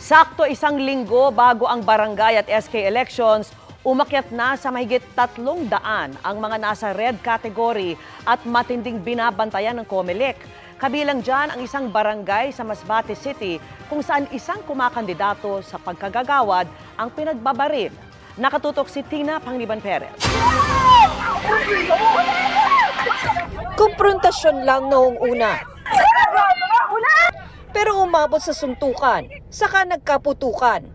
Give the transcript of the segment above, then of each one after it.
Sakto isang linggo bago ang barangay at SK elections, umakyat na sa mahigit 300 ang mga nasa red category at matinding binabantayan ng COMELEC. Kabilang dyan ang isang barangay sa Masbate City kung saan isang kumakandidato sa pagkagagawad ang pinagbabaril. Nakatutok si Tina Pangliban Perez. Komprontasyon lang noong una. Pero umabot sa suntukan, saka nagkaputukan.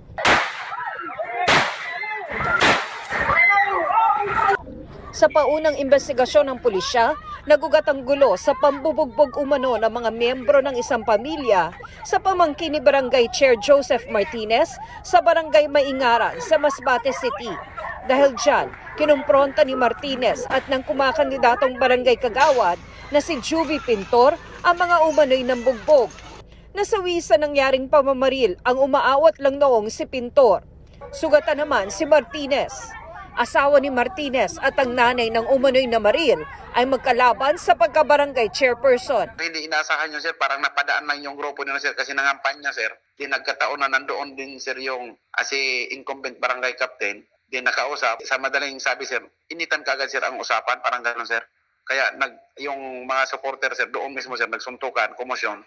Sa paunang investigasyon ng pulisya, nagugat ang gulo sa pambubugbog umano ng mga miyembro ng isang pamilya sa pamangkin ni Barangay Chair Joseph Martinez sa Barangay Maingaran sa Masbate City. Dahil dyan, kinumpronta ni Martinez at ng kumakandidatong barangay kagawad na si Juvie Pintor ang mga umano'y nambugbog. Nasawi sa nangyaring pamamaril ang umaawat lang noong si Pintor. Sugatan naman si Martinez. Asawa ni Martinez at ang nanay ng umano'y namaril ay magkalaban sa pagkabarangay chairperson. Hindi inasahan yun, sir. Parang napadaan lang yung grupo nila, sir, kasi nangampanya, sir. Di nagkataon na nandoon din, sir, yung si incumbent barangay captain. Di nakausap. Sa madaling sabi, sir, initan kaagad, sir, ang usapan. Parang gano'n, sir. Kaya yung mga supporter, sir, doon mismo, sir, nagsuntukan, komosyon.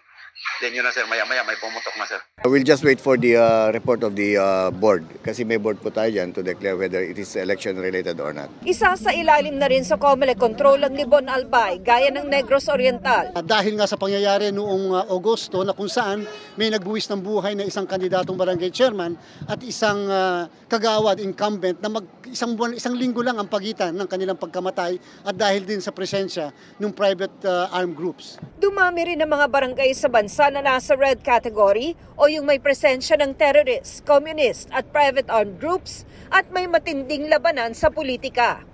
Then yun na, sir, maya-maya may pumutok na, sir. We'll just wait for the report of the board kasi may board po tayo dyan to declare whether it is election related or not. Isa sa ilalim na rin sa COMELEC control ang Libon Albay, gaya ng Negros Oriental. Dahil nga sa pangyayari noong Agosto na kung saan may nagbuwis ng buhay na isang kandidatong barangay chairman at isang kagawad incumbent na isang linggo lang ang pagitan ng kanilang pagkamatay at dahil din sa presensya ng private armed groups. Dumami rin ang mga barangay sa bansa na nasa red category o yung may presensya ng terrorist, communist at private armed groups at may matinding labanan sa politika.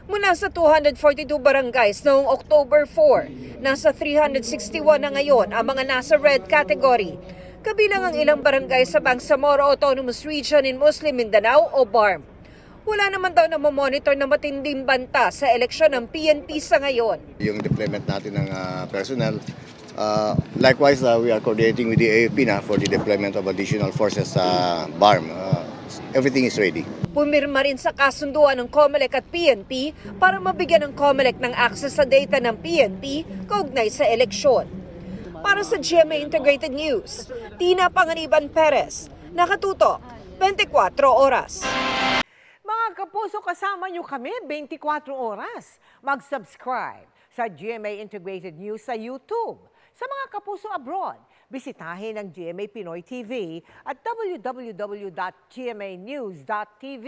Mula sa 242 barangays noong October 4, nasa 361 na ngayon ang mga nasa red category. Kabilang ang ilang barangay sa Bangsamoro Autonomous Region in Muslim Mindanao o BARM. Wala naman daw na mamonitor na matinding banta sa eleksyon ng PNP sa ngayon. Yung deployment natin ng personnel, likewise we are coordinating with the AFP na for the deployment of additional forces sa BARM. Everything is ready. Pumirma rin sa kasunduan ng COMELEC at PNP para mabigyan ng COMELEC ng access sa data ng PNP kaugnay sa eleksyon. Para sa GMA Integrated News, Tina Pangliban Perez, nakatutok 24 oras. Mga kapuso, kasama nyo kami 24 oras. Mag-subscribe sa GMA Integrated News sa YouTube. Sa mga kapuso abroad, bisitahin ang GMA Pinoy TV at www.gmanews.tv.